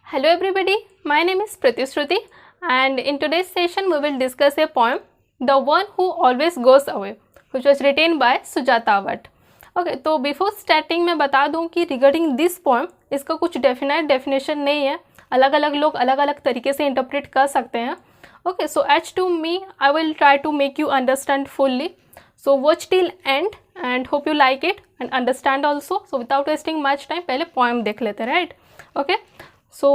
Hello everybody, my name is Pratyashruti and in today's session we will discuss a poem, The One Who Always Goes Away, which was written by Sujata Bhatt. Okay तो before starting मैं बता दूं कि regarding this poem इसका कुछ definite definition नहीं है, अलग अलग लोग अलग अलग तरीके से इंटरप्रेट कर सकते हैं. Okay so as to me I will try to make you understand fully. So watch till end and hope you like it and understand also. So without wasting much time पहले poem देख लेते हैं, right. Okay so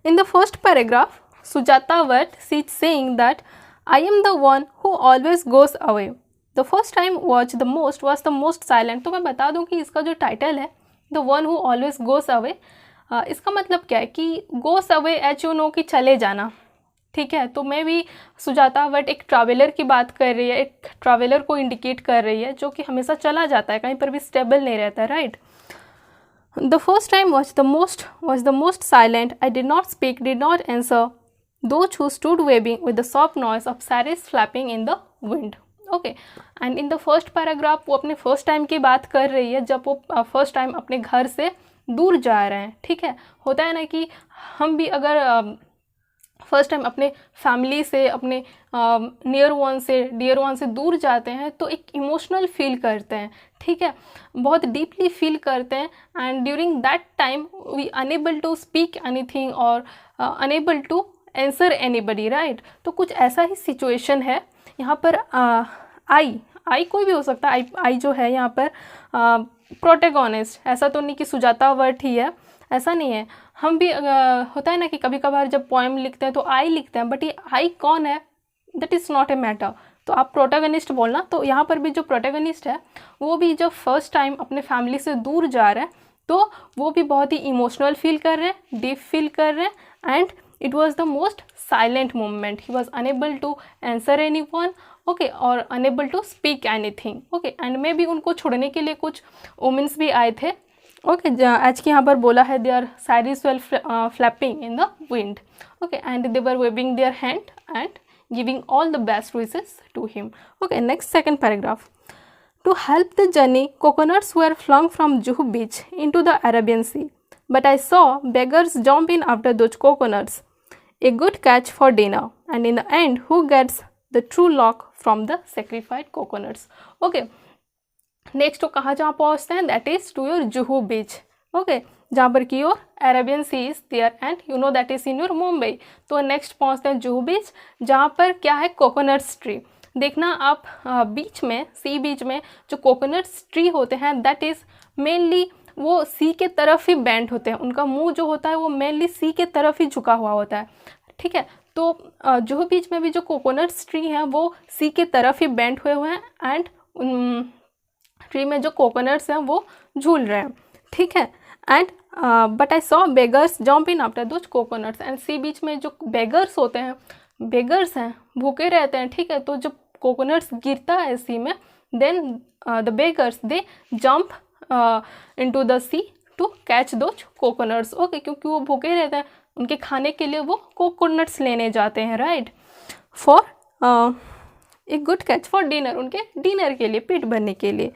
in the first paragraph Sujata Bhatt, she's saying that I am the one who always goes away. The first time watch the most was the most silent. तो मैं बता दूं कि इसका जो टाइटल है The One Who Always Goes Away, इसका मतलब क्या है कि goes away H you know कि चले जाना. ठीक है, तो मैं भी सुजाता बट एक ट्रैवलर की बात कर रही है, एक ट्रैवलर को इंडिकेट कर रही है जो कि हमेशा चला जाता है, कहीं पर भी स्टेबल नहीं रहता है, right. The first time was the most silent. I did not speak, did not answer. Those who stood waving with the soft noise of saris flapping in the wind. Okay. And in the first paragraph वो अपने first time की बात कर रही है जब वो first time अपने घर से दूर जा रहे हैं. ठीक है, होता है ना कि हम भी अगर फर्स्ट टाइम अपने फैमिली से, अपने नियर वन से, डियर वन से दूर जाते हैं तो एक इमोशनल फील करते हैं. ठीक है, बहुत डीपली फील करते हैं. And during that time we unable to speak anything और unable to answer anybody, right. तो कुछ ऐसा ही सिचुएशन है यहाँ पर. आई कोई भी हो सकता है. आई जो है यहाँ पर प्रोटेगोनिस्ट, ऐसा तो नहीं कि सुजाता बट ही है, ऐसा नहीं है. हम भी होता है ना कि कभी कभार जब पोएम लिखते हैं तो आई लिखते हैं, बट ये आई कौन है that is not a matter. तो आप प्रोटैगनिस्ट बोलना. तो यहाँ पर भी जो प्रोटैगनिस्ट है वो भी जब फर्स्ट टाइम अपने फैमिली से दूर जा रहे हैं तो वो भी बहुत ही इमोशनल फील कर रहे हैं, डीप फील कर रहे हैं. And it was the most silent moment. He was unable to answer anyone, okay, और unable to speak anything. Okay, and maybe उनको छोड़ने के लिए कुछ वुमेन्स भी आए थे. ओके, आज के यहाँ पर बोला है they are saris well flapping in the wind. Okay, and they were waving their hand and giving all the best wishes to him. Okay, next second paragraph. To help the journey, coconuts were flung from Juhu beach into the Arabian Sea. But I saw beggars jump in after those coconuts. A good catch for dinner. And in the end, who gets the true luck from the sacrificed coconuts? Okay. Next तो कहाँ जहाँ पहुँचते हैं, that is to your Juhu beach. Okay, जहाँ पर की your Arabian sea is there and you know that is in your Mumbai. तो next पहुँचते हैं जुहू बीच, जहाँ पर क्या है, कोकोनट्स ट्री. देखना आप बीच में, सी बीच में जो कोकोनट्स ट्री होते हैं दैट इज़ मेनली वो सी के तरफ ही बेंड होते हैं. उनका मुंह जो होता है वो मेनली सी के तरफ ही झुका हुआ होता है. ठीक है, तो जुहू बीच में भी जो कोकोनट्स ट्री हैं वो सी के तरफ ही बेंड हुए हैं एंड ट्री में जो कोकोनट्स हैं वो झूल रहे हैं. ठीक है, and but I saw beggars jump in after those coconuts. And sea beach में जो बेगर्स होते हैं, बेगर्स हैं, भूखे रहते हैं. ठीक है, तो जब कोकोनट्स गिरता है सी में then the beggars they jump into the sea to catch those coconuts. Okay, क्योंकि वो भूखे रहते हैं, उनके खाने के लिए वो कोकोनट्स लेने जाते हैं, right, for a good catch for dinner, उनके डिनर के लिए, पेट भरने के लिए.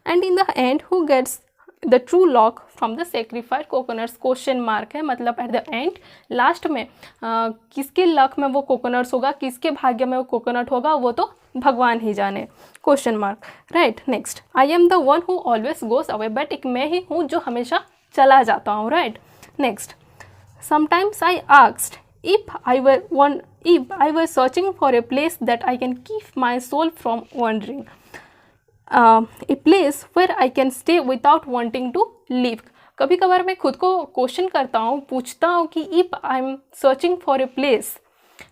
And in the end who gets the true luck from the sacrificed coconuts, question mark है, मतलब एट द एंड, लास्ट में किसके लक में वो कोकोनट्स होगा, किसके भाग्य में वो कोकोनट होगा, वो तो भगवान ही जाने, question mark, right. Next, I am the one who always goes away, but एक मैं ही हूँ जो हमेशा चला जाता हूँ, right. Next, sometimes I asked if I were searching for a place that I can keep my soul from wandering, a place where I can stay without wanting to leave. कभी कभार मैं खुद को क्वेश्चन करता हूँ, पूछता हूँ कि if I'm searching for a place,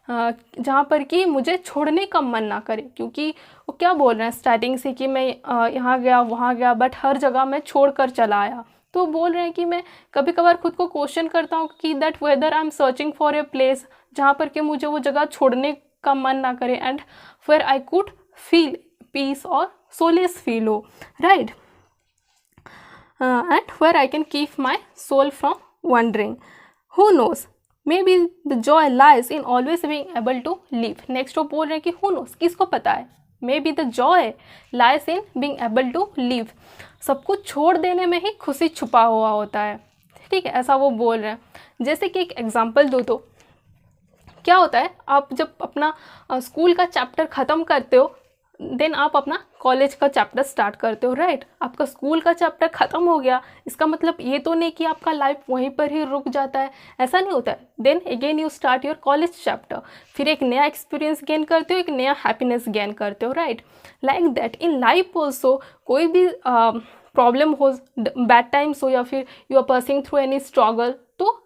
जहाँ पर कि मुझे छोड़ने का मन ना करे, क्योंकि वो क्या बोल रहे हैं स्टार्टिंग से कि मैं यहाँ गया वहाँ गया बट हर जगह मैं छोड़ कर चला आया. तो बोल रहे हैं कि मैं कभी कभार खुद को क्वेश्चन करता हूँ कि that whether I am searching for a place जहाँ पर कि मुझे वो जगह छोड़ने का मन ना करे and where I could feel peace और सोलेस फील हो, right, and where I can keep my soul from wandering. Who knows, maybe the joy lies in always being able to live. Next वो बोल रहे हैं कि who knows, किसको पता है, maybe the joy lies in being able to live. सब कुछ छोड़ देने में ही खुशी छुपा हुआ होता है. ठीक है, ऐसा वो बोल रहे हैं। जैसे कि एक एग्जांपल दूँ तो क्या होता है, आप जब अपना स्कूल का चैप्टर ख़त्म करते हो देन आप अपना कॉलेज का चैप्टर स्टार्ट करते हो, राइट। आपका स्कूल का चैप्टर ख़त्म हो गया, इसका मतलब ये तो नहीं कि आपका लाइफ वहीं पर ही रुक जाता है, ऐसा नहीं होता है। Then again you start your college chapter, फिर एक नया एक्सपीरियंस गेन करते हो, एक नया हैप्पीनेस गेन करते हो, right. Like that in life also, कोई भी प्रॉब्लम हो, बैड टाइम्स हो, या फिर you are passing through any struggle, तो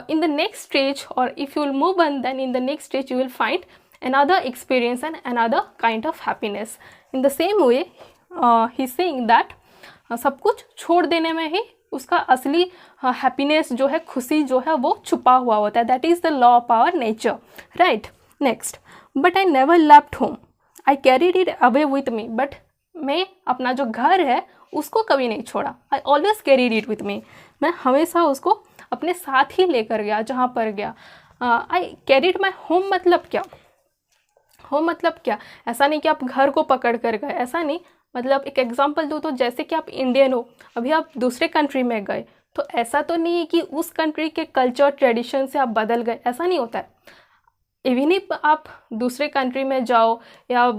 in the next stage, or if you will move on, then in the next stage you will find another experience and another kind of happiness. In the same way he's saying that सब कुछ छोड़ देने में ही उसका असली happiness जो है, खुशी जो है, वो छुपा हुआ होता है। That is the law of our nature, right. Next, but I never left home, I carried it away with me. But मैं अपना जो घर है उसको कभी नहीं छोड़ा, I always carried it with me, मैं हमेशा उसको अपने साथ ही लेकर गया जहाँ पर गया। आई कैरीड माई होम मतलब क्या, होम मतलब क्या, ऐसा नहीं कि आप घर को पकड़ कर गए, ऐसा नहीं। मतलब एक एग्जांपल दूँ तो जैसे कि आप इंडियन हो, अभी आप दूसरे कंट्री में गए, तो ऐसा तो नहीं है कि उस कंट्री के कल्चर ट्रेडिशन से आप बदल गए, ऐसा नहीं होता है। इवन इफ आप दूसरे कंट्री में जाओ या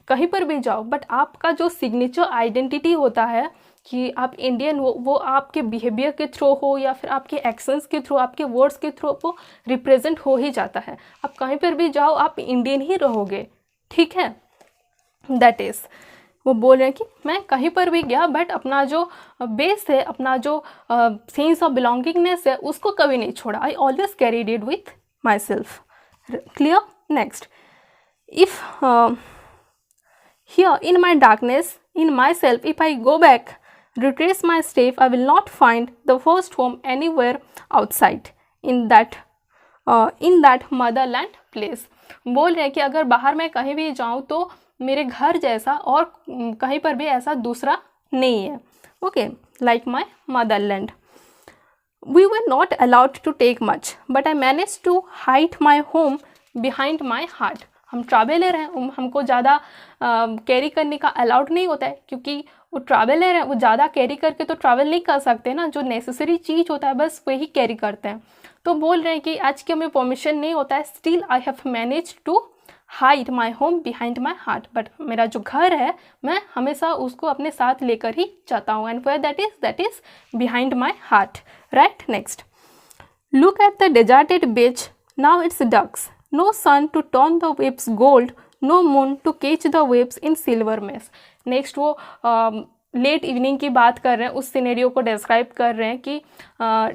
कहीं पर भी जाओ, बट आपका जो सिग्नेचर आइडेंटिटी होता है कि आप इंडियन हो, वो आपके बिहेवियर के थ्रू हो या फिर आपके एक्शंस के थ्रू, आपके वर्ड्स के थ्रू वो रिप्रेजेंट हो ही जाता है। आप कहीं पर भी जाओ, आप इंडियन ही रहोगे, ठीक है। दैट इज़, वो बोल रहे हैं कि मैं कहीं पर भी गया, बट अपना जो बेस है, अपना जो सेंस ऑफ बिलोंगिंगनेस है, उसको कभी नहीं छोड़ा। I always carried it with my self, clear. Next, if here in my darkness, in myself, if I go back, retrace my step, I will not find the first home anywhere outside in that motherland place. बोल रहे हैं कि अगर बाहर मैं कहीं भी जाऊँ तो मेरे घर जैसा और कहीं पर भी ऐसा दूसरा नहीं है, okay, like my Motherland. We were not allowed to take much, but I managed to hide my home behind my heart. हम ट्रैवलर हैं, हमको ज़्यादा कैरी करने का अलाउड नहीं होता है, क्योंकि वो ट्रैवलर है, वो ज़्यादा कैरी करके तो ट्रैवल नहीं कर सकते ना, जो नेसेसरी चीज़ होता है बस वही कैरी करते हैं। तो बोल रहे हैं कि आज के में परमिशन नहीं होता है, still I have manage to hide my home behind my heart, but मेरा जो घर है मैं हमेशा उसको अपने साथ लेकर ही जाता हूँ, and where that is behind my heart, right. Next, look at the deserted beach, now it's ducks, no sun to turn the waves gold, no moon to catch the waves in silver mist. Next, वो late evening की बात कर रहे हैं, उस scenario को describe कर रहे हैं कि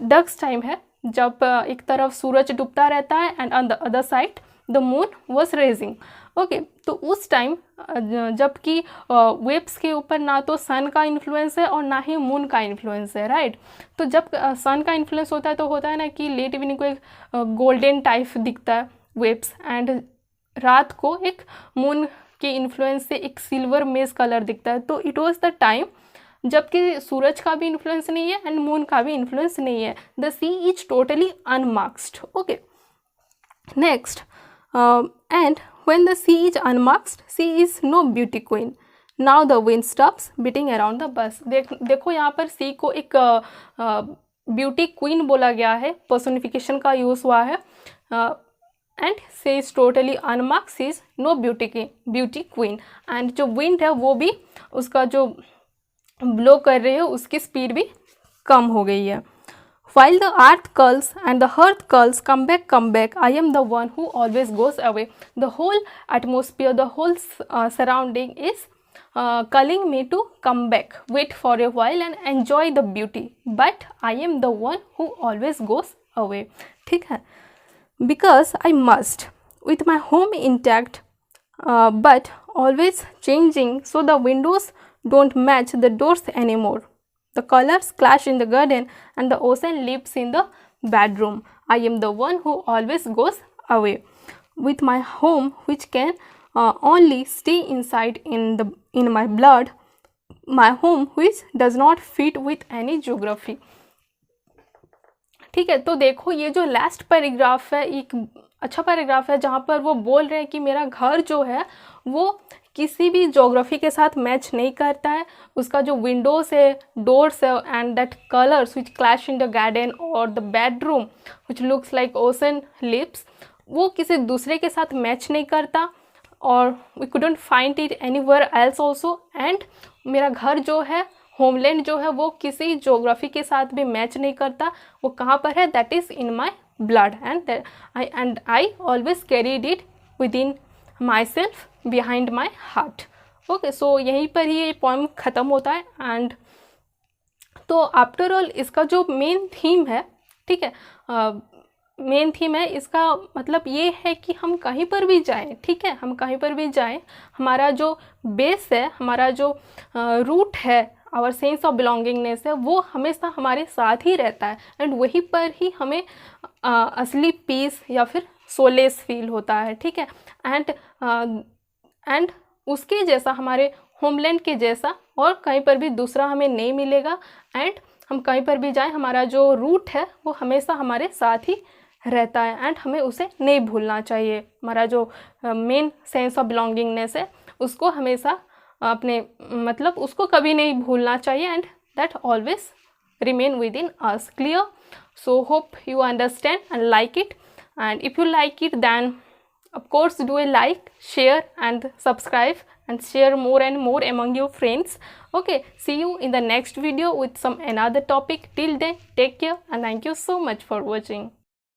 डक्स टाइम है, जब एक तरफ सूरज डूबता रहता है and on the other side the moon was raising, okay. तो उस टाइम जबकि वेव्स के ऊपर ना तो सन का इन्फ्लुएंस है और ना ही मून का इन्फ्लुएंस है, राइट। तो जब सन का इन्फ्लुएंस होता है तो होता है ना कि लेट इवनिंग को एक गोल्डन टाइप दिखता है वेव्स, एंड रात को एक मून के इन्फ्लुएंस से एक सिल्वर मेज कलर दिखता है। तो इट वाज द टाइम जबकि सूरज का भी इन्फ्लुएंस नहीं है एंड मून का भी इन्फ्लुएंस नहीं है। The sea is totally unmarked, okay. Next, and when the sea is unmarked, sea is no beauty queen, now the wind stops beating around the bush. देखो यहाँ पर सी को एक ब्यूटी क्वीन बोला गया है, पर्सोनिफिकेशन का यूज़ हुआ है, and sea is totally unmarked, sea is no beauty queen, and जो विंड है वो भी उसका जो ब्लो कर रही है उसकी स्पीड भी कम हो गई है। While the earth curls and the hearth curls, come back, I am the one who always goes away. The whole atmosphere, the whole surrounding is calling me to come back, wait for a while and enjoy the beauty. But I am the one who always goes away. ठीक है? Because I must, with my home intact, but always changing, so the windows don't match the doors anymore. The colors clash in the garden and the ocean lives in the bedroom. I am the one who always goes away, with my home which can only stay inside in my blood, my home which does not fit with any geography. ठीक है, तो देखो ये जो last paragraph है एक अच्छा paragraph है, जहाँ पर वो बोल रहे हैं कि मेरा घर जो है वो किसी भी ज्योग्राफी के साथ मैच नहीं करता है, उसका जो विंडोज है, डोर्स है, and that colours which clash in the garden और the bedroom which looks like ocean lips, वो किसी दूसरे के साथ मैच नहीं करता और we couldn't find it anywhere else also. And मेरा घर जो है, होमलैंड जो है, वो किसी ज्योग्राफी के साथ भी मैच नहीं करता। वो कहाँ पर है? That is in my blood and I always carried it within myself behind my heart. Okay, so यहीं पर ही ये पोएम ख़त्म होता है। एंड तो आफ्टर ऑल इसका जो मेन थीम है, ठीक है, मेन थीम है इसका, मतलब ये है कि हम कहीं पर भी जाएं, ठीक है, हम कहीं पर भी जाएं, हमारा जो बेस है, हमारा जो रूट है, आवर सेंस ऑफ बिलोंगिंगनेस है, वो हमेशा हमारे साथ ही रहता है। एंड वहीं पर ही हमें असली पीस या फिर सोलेस फील होता है, ठीक है। एंड उसके जैसा, हमारे होमलैंड के जैसा और कहीं पर भी दूसरा हमें नहीं मिलेगा। एंड हम कहीं पर भी जाएं, हमारा जो रूट है वो हमेशा हमारे साथ ही रहता है एंड हमें उसे नहीं भूलना चाहिए। हमारा जो मेन सेंस ऑफ बिलोंगिंगनेस है उसको हमेशा अपने, मतलब उसको कभी नहीं भूलना चाहिए। And that always remain within us. Clear? So hope you understand and like it, and if you like it, then of course do a like, share and subscribe, and share more and more among your friends. Okay, see you in the next video with some another topic. Till then, take care and thank you so much for watching.